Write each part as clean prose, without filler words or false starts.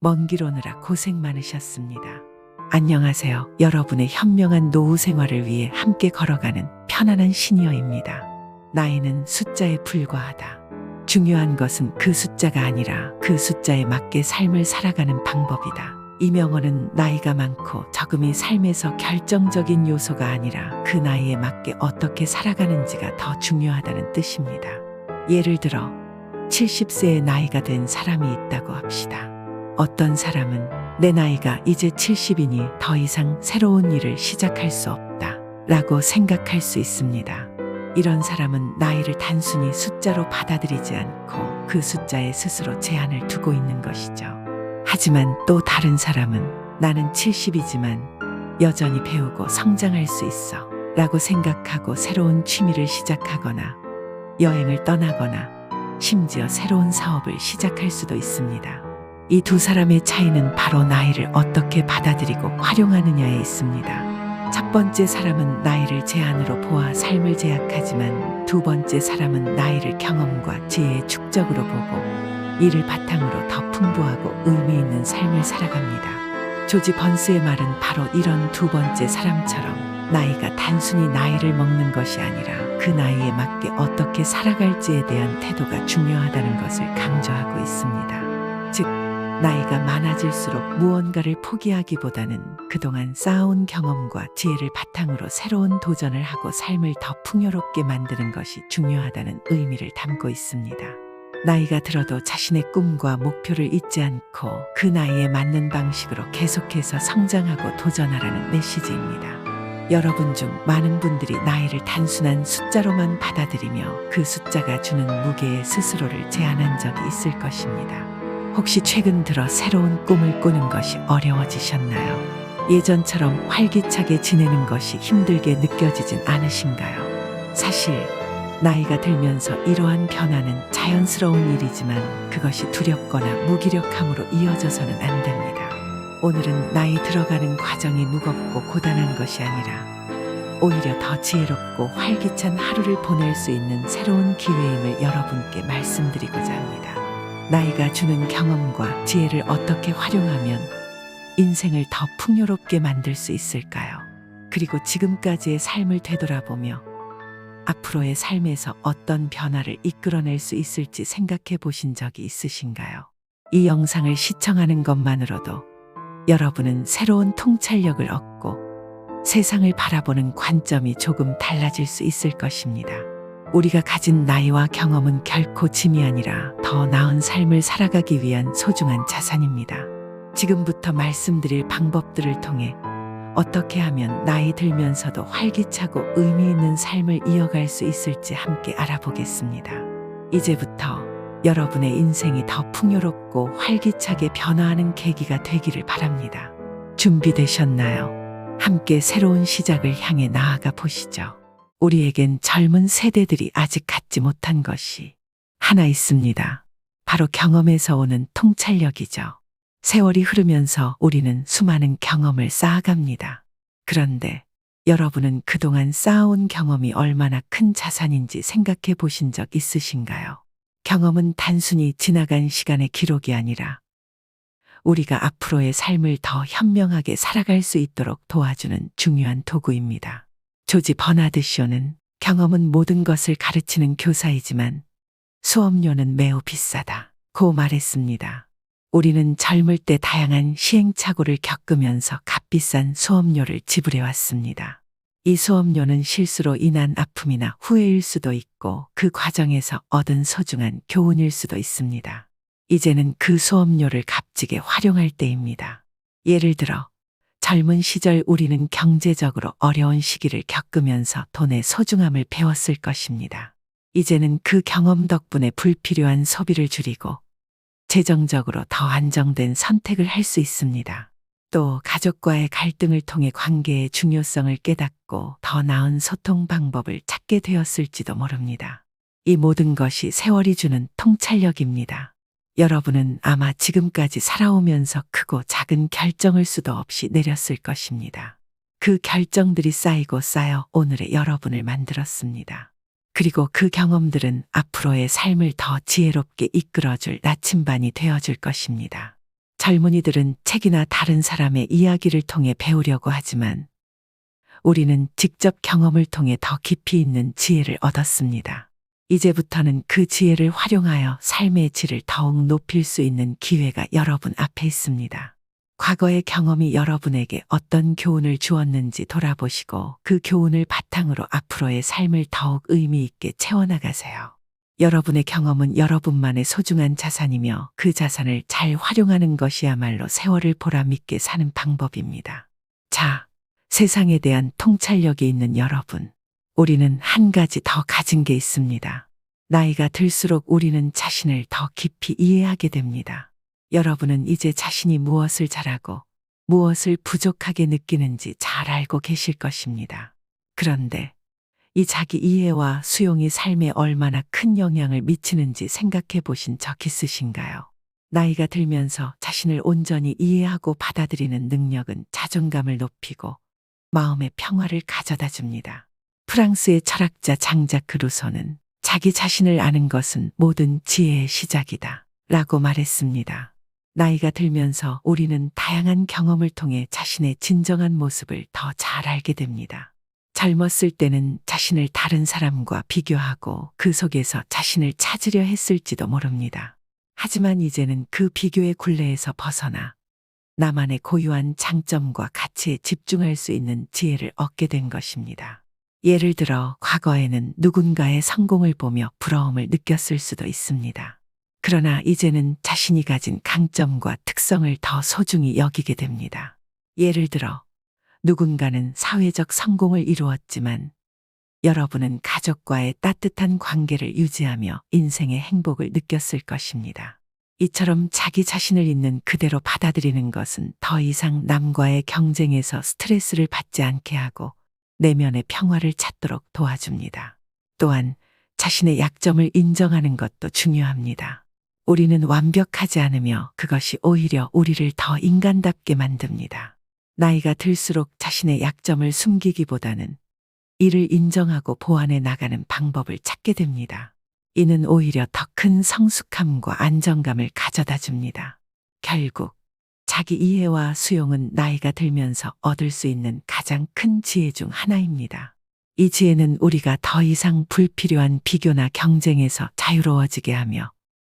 먼 길 오느라 고생 많으셨습니다. 안녕하세요. 여러분의 현명한 노후 생활을 위해 함께 걸어가는 편안한 시니어입니다. 나이는 숫자에 불과하다. 중요한 것은 그 숫자가 아니라 그 숫자에 맞게 삶을 살아가는 방법이다. 이 명언은 나이가 많고 적음이 삶에서 결정적인 요소가 아니라 그 나이에 맞게 어떻게 살아가는지가 더 중요하다는 뜻입니다. 예를 들어 70세의 나이가 된 사람이 있다고 합시다. 어떤 사람은 내 나이가 이제 70이니 더 이상 새로운 일을 시작할 수 없다 라고 생각할 수 있습니다. 이런 사람은 나이를 단순히 숫자로 받아들이지 않고 그 숫자에 스스로 제한을 두고 있는 것이죠. 하지만 또 다른 사람은 나는 70이지만 여전히 배우고 성장할 수 있어 라고 생각하고 새로운 취미를 시작하거나 여행을 떠나거나 심지어 새로운 사업을 시작할 수도 있습니다. 이 두 사람의 차이는 바로 나이를 어떻게 받아들이고 활용하느냐에 있습니다. 첫 번째 사람은 나이를 제한으로 보아 삶을 제약하지만 두 번째 사람은 나이를 경험과 지혜의 축적으로 보고 이를 바탕으로 더 풍부하고 의미 있는 삶을 살아갑니다. 조지 번스의 말은 바로 이런 두 번째 사람처럼 나이가 단순히 나이를 먹는 것이 아니라 그 나이에 맞게 어떻게 살아갈지에 대한 태도가 중요하다는 것을 강조하고 있습니다. 즉, 나이가 많아질수록 무언가를 포기하기보다는 그동안 쌓아온 경험과 지혜를 바탕으로 새로운 도전을 하고 삶을 더 풍요롭게 만드는 것이 중요하다는 의미를 담고 있습니다. 나이가 들어도 자신의 꿈과 목표를 잊지 않고 그 나이에 맞는 방식으로 계속해서 성장하고 도전하라는 메시지입니다. 여러분 중 많은 분들이 나이를 단순한 숫자로만 받아들이며 그 숫자가 주는 무게에 스스로를 제한한 적이 있을 것입니다. 혹시 최근 들어 새로운 꿈을 꾸는 것이 어려워지셨나요? 예전처럼 활기차게 지내는 것이 힘들게 느껴지진 않으신가요? 사실 나이가 들면서 이러한 변화는 자연스러운 일이지만 그것이 두렵거나 무기력함으로 이어져서는 안 됩니다. 오늘은 나이 들어가는 과정이 무겁고 고단한 것이 아니라 오히려 더 지혜롭고 활기찬 하루를 보낼 수 있는 새로운 기회임을 여러분께 말씀드리고자 합니다. 나이가 주는 경험과 지혜를 어떻게 활용하면 인생을 더 풍요롭게 만들 수 있을까요? 그리고 지금까지의 삶을 되돌아보며 앞으로의 삶에서 어떤 변화를 이끌어낼 수 있을지 생각해 보신 적이 있으신가요? 이 영상을 시청하는 것만으로도 여러분은 새로운 통찰력을 얻고 세상을 바라보는 관점이 조금 달라질 수 있을 것입니다. 우리가 가진 나이와 경험은 결코 짐이 아니라 더 나은 삶을 살아가기 위한 소중한 자산입니다. 지금부터 말씀드릴 방법들을 통해 어떻게 하면 나이 들면서도 활기차고 의미 있는 삶을 이어갈 수 있을지 함께 알아보겠습니다. 이제부터 여러분의 인생이 더 풍요롭고 활기차게 변화하는 계기가 되기를 바랍니다. 준비되셨나요? 함께 새로운 시작을 향해 나아가 보시죠. 우리에겐 젊은 세대들이 아직 갖지 못한 것이 하나 있습니다. 바로 경험에서 오는 통찰력이죠. 세월이 흐르면서 우리는 수많은 경험을 쌓아갑니다. 그런데 여러분은 그동안 쌓아온 경험이 얼마나 큰 자산인지 생각해 보신 적 있으신가요? 경험은 단순히 지나간 시간의 기록이 아니라 우리가 앞으로의 삶을 더 현명하게 살아갈 수 있도록 도와주는 중요한 도구입니다. 조지 버나드 쇼는 경험은 모든 것을 가르치는 교사이지만 수업료는 매우 비싸다고 말했습니다. 우리는 젊을 때 다양한 시행착오를 겪으면서 값비싼 수업료를 지불해왔습니다. 이 수업료는 실수로 인한 아픔이나 후회일 수도 있고 그 과정에서 얻은 소중한 교훈일 수도 있습니다. 이제는 그 수업료를 값지게 활용할 때입니다. 예를 들어 젊은 시절 우리는 경제적으로 어려운 시기를 겪으면서 돈의 소중함을 배웠을 것입니다. 이제는 그 경험 덕분에 불필요한 소비를 줄이고 재정적으로 더 안정된 선택을 할 수 있습니다. 또 가족과의 갈등을 통해 관계의 중요성을 깨닫고 더 나은 소통 방법을 찾게 되었을지도 모릅니다. 이 모든 것이 세월이 주는 통찰력입니다. 여러분은 아마 지금까지 살아오면서 크고 작은 결정을 수도 없이 내렸을 것입니다. 그 결정들이 쌓이고 쌓여 오늘의 여러분을 만들었습니다. 그리고 그 경험들은 앞으로의 삶을 더 지혜롭게 이끌어줄 나침반이 되어줄 것입니다. 젊은이들은 책이나 다른 사람의 이야기를 통해 배우려고 하지만 우리는 직접 경험을 통해 더 깊이 있는 지혜를 얻었습니다. 이제부터는 그 지혜를 활용하여 삶의 질을 더욱 높일 수 있는 기회가 여러분 앞에 있습니다. 과거의 경험이 여러분에게 어떤 교훈을 주었는지 돌아보시고 그 교훈을 바탕으로 앞으로의 삶을 더욱 의미 있게 채워나가세요. 여러분의 경험은 여러분만의 소중한 자산이며 그 자산을 잘 활용하는 것이야말로 세월을 보람있게 사는 방법입니다. 자, 세상에 대한 통찰력이 있는 여러분. 우리는 한 가지 더 가진 게 있습니다. 나이가 들수록 우리는 자신을 더 깊이 이해하게 됩니다. 여러분은 이제 자신이 무엇을 잘하고 무엇을 부족하게 느끼는지 잘 알고 계실 것입니다. 그런데 이 자기 이해와 수용이 삶에 얼마나 큰 영향을 미치는지 생각해 보신 적 있으신가요? 나이가 들면서 자신을 온전히 이해하고 받아들이는 능력은 자존감을 높이고 마음의 평화를 가져다 줍니다. 프랑스의 철학자 장자크 루소는 자기 자신을 아는 것은 모든 지혜의 시작이다 라고 말했습니다. 나이가 들면서 우리는 다양한 경험을 통해 자신의 진정한 모습을 더 잘 알게 됩니다. 젊었을 때는 자신을 다른 사람과 비교하고 그 속에서 자신을 찾으려 했을지도 모릅니다. 하지만 이제는 그 비교의 굴레에서 벗어나 나만의 고유한 장점과 가치에 집중할 수 있는 지혜를 얻게 된 것입니다. 예를 들어 과거에는 누군가의 성공을 보며 부러움을 느꼈을 수도 있습니다. 그러나 이제는 자신이 가진 강점과 특성을 더 소중히 여기게 됩니다. 예를 들어 누군가는 사회적 성공을 이루었지만 여러분은 가족과의 따뜻한 관계를 유지하며 인생의 행복을 느꼈을 것입니다. 이처럼 자기 자신을 있는 그대로 받아들이는 것은 더 이상 남과의 경쟁에서 스트레스를 받지 않게 하고 내면의 평화를 찾도록 도와줍니다. 또한 자신의 약점을 인정하는 것도 중요합니다. 우리는 완벽하지 않으며 그것이 오히려 우리를 더 인간답게 만듭니다. 나이가 들수록 자신의 약점을 숨기기보다는 이를 인정하고 보완해 나가는 방법을 찾게 됩니다. 이는 오히려 더 큰 성숙함과 안정감을 가져다 줍니다. 결국 자기 이해와 수용은 나이가 들면서 얻을 수 있는 가장 큰 지혜 중 하나입니다. 이 지혜는 우리가 더 이상 불필요한 비교나 경쟁에서 자유로워지게 하며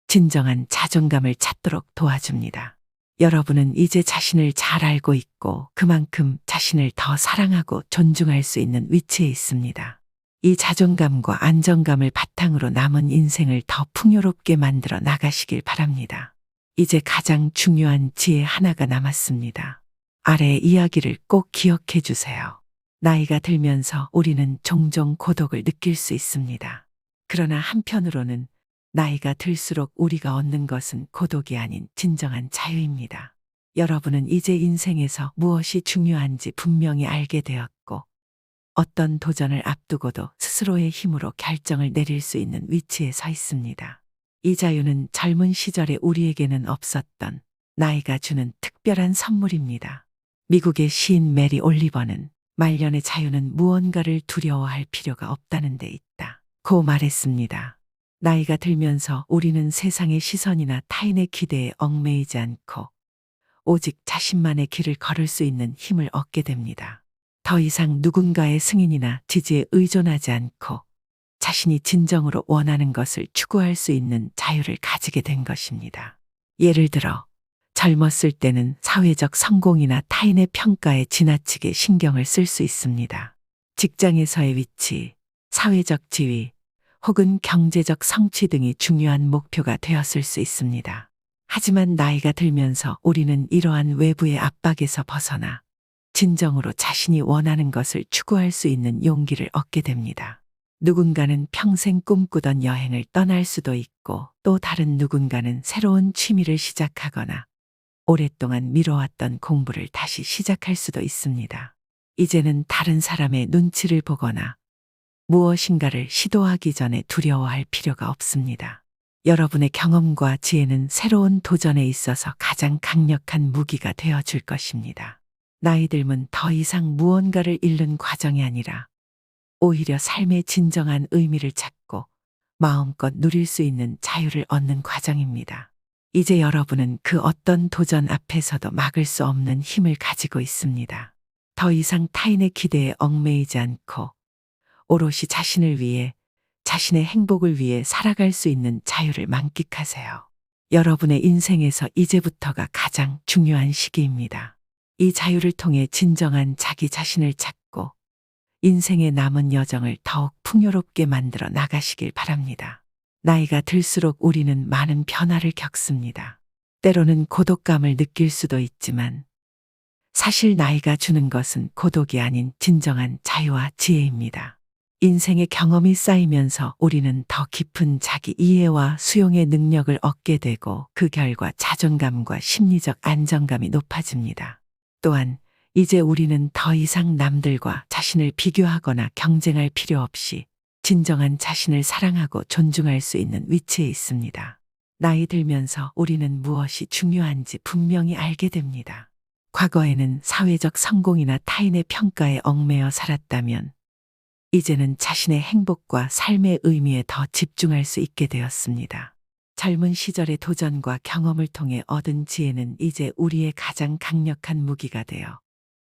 진정한 자존감을 찾도록 도와줍니다. 여러분은 이제 자신을 잘 알고 있고 그만큼 자신을 더 사랑하고 존중할 수 있는 위치에 있습니다. 이 자존감과 안정감을 바탕으로 남은 인생을 더 풍요롭게 만들어 나가시길 바랍니다. 이제 가장 중요한 지혜 하나가 남았습니다. 아래의 이야기를 꼭 기억해 주세요. 나이가 들면서 우리는 종종 고독을 느낄 수 있습니다. 그러나 한편으로는 나이가 들수록 우리가 얻는 것은 고독이 아닌 진정한 자유입니다. 여러분은 이제 인생에서 무엇이 중요한지 분명히 알게 되었고 어떤 도전을 앞두고도 스스로의 힘으로 결정을 내릴 수 있는 위치에 서 있습니다. 이 자유는 젊은 시절에 우리에게는 없었던 나이가 주는 특별한 선물입니다. 미국의 시인 메리 올리버는 말년의 자유는 무언가를 두려워할 필요가 없다는 데 있다 고 말했습니다. 나이가 들면서 우리는 세상의 시선이나 타인의 기대에 얽매이지 않고 오직 자신만의 길을 걸을 수 있는 힘을 얻게 됩니다. 더 이상 누군가의 승인이나 지지에 의존하지 않고 자신이 진정으로 원하는 것을 추구할 수 있는 자유를 가지게 된 것입니다. 예를 들어 젊었을 때는 사회적 성공이나 타인의 평가에 지나치게 신경을 쓸 수 있습니다. 직장에서의 위치, 사회적 지위, 혹은 경제적 성취 등이 중요한 목표가 되었을 수 있습니다. 하지만 나이가 들면서 우리는 이러한 외부의 압박에서 벗어나 진정으로 자신이 원하는 것을 추구할 수 있는 용기를 얻게 됩니다. 누군가는 평생 꿈꾸던 여행을 떠날 수도 있고 또 다른 누군가는 새로운 취미를 시작하거나 오랫동안 미뤄왔던 공부를 다시 시작할 수도 있습니다. 이제는 다른 사람의 눈치를 보거나 무엇인가를 시도하기 전에 두려워할 필요가 없습니다. 여러분의 경험과 지혜는 새로운 도전에 있어서 가장 강력한 무기가 되어줄 것입니다. 나이 들면 더 이상 무언가를 잃는 과정이 아니라 오히려 삶의 진정한 의미를 찾고 마음껏 누릴 수 있는 자유를 얻는 과정입니다. 이제 여러분은 그 어떤 도전 앞에서도 막을 수 없는 힘을 가지고 있습니다. 더 이상 타인의 기대에 얽매이지 않고 오롯이 자신을 위해, 자신의 행복을 위해 살아갈 수 있는 자유를 만끽하세요. 여러분의 인생에서 이제부터가 가장 중요한 시기입니다. 이 자유를 통해 진정한 자기 자신을 찾고 인생의 남은 여정을 더욱 풍요롭게 만들어 나가시길 바랍니다. 나이가 들수록 우리는 많은 변화를 겪습니다. 때로는 고독감을 느낄 수도 있지만 사실 나이가 주는 것은 고독이 아닌 진정한 자유와 지혜입니다. 인생의 경험이 쌓이면서 우리는 더 깊은 자기 이해와 수용의 능력을 얻게 되고 그 결과 자존감과 심리적 안정감이 높아집니다. 또한 이제 우리는 더 이상 남들과 자신을 비교하거나 경쟁할 필요 없이 진정한 자신을 사랑하고 존중할 수 있는 위치에 있습니다. 나이 들면서 우리는 무엇이 중요한지 분명히 알게 됩니다. 과거에는 사회적 성공이나 타인의 평가에 얽매여 살았다면 이제는 자신의 행복과 삶의 의미에 더 집중할 수 있게 되었습니다. 젊은 시절의 도전과 경험을 통해 얻은 지혜는 이제 우리의 가장 강력한 무기가 되어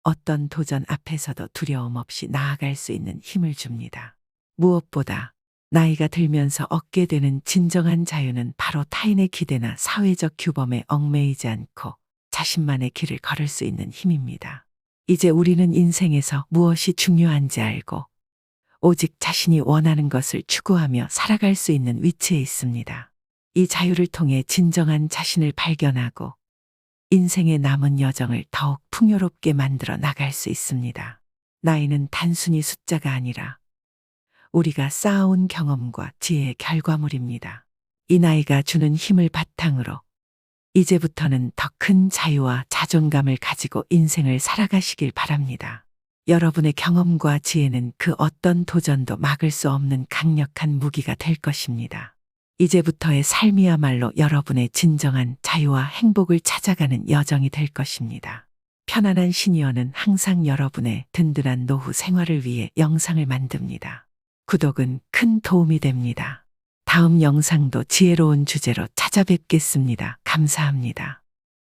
어떤 도전 앞에서도 두려움 없이 나아갈 수 있는 힘을 줍니다. 무엇보다 나이가 들면서 얻게 되는 진정한 자유는 바로 타인의 기대나 사회적 규범에 얽매이지 않고 자신만의 길을 걸을 수 있는 힘입니다. 이제 우리는 인생에서 무엇이 중요한지 알고 오직 자신이 원하는 것을 추구하며 살아갈 수 있는 위치에 있습니다. 이 자유를 통해 진정한 자신을 발견하고 인생의 남은 여정을 더욱 풍요롭게 만들어 나갈 수 있습니다. 나이는 단순히 숫자가 아니라 우리가 쌓아온 경험과 지혜의 결과물입니다. 이 나이가 주는 힘을 바탕으로 이제부터는 더 큰 자유와 자존감을 가지고 인생을 살아가시길 바랍니다. 여러분의 경험과 지혜는 그 어떤 도전도 막을 수 없는 강력한 무기가 될 것입니다. 이제부터의 삶이야말로 여러분의 진정한 자유와 행복을 찾아가는 여정이 될 것입니다. 편안한 시니어는 항상 여러분의 든든한 노후 생활을 위해 영상을 만듭니다. 구독은 큰 도움이 됩니다. 다음 영상도 지혜로운 주제로 찾아뵙겠습니다. 감사합니다.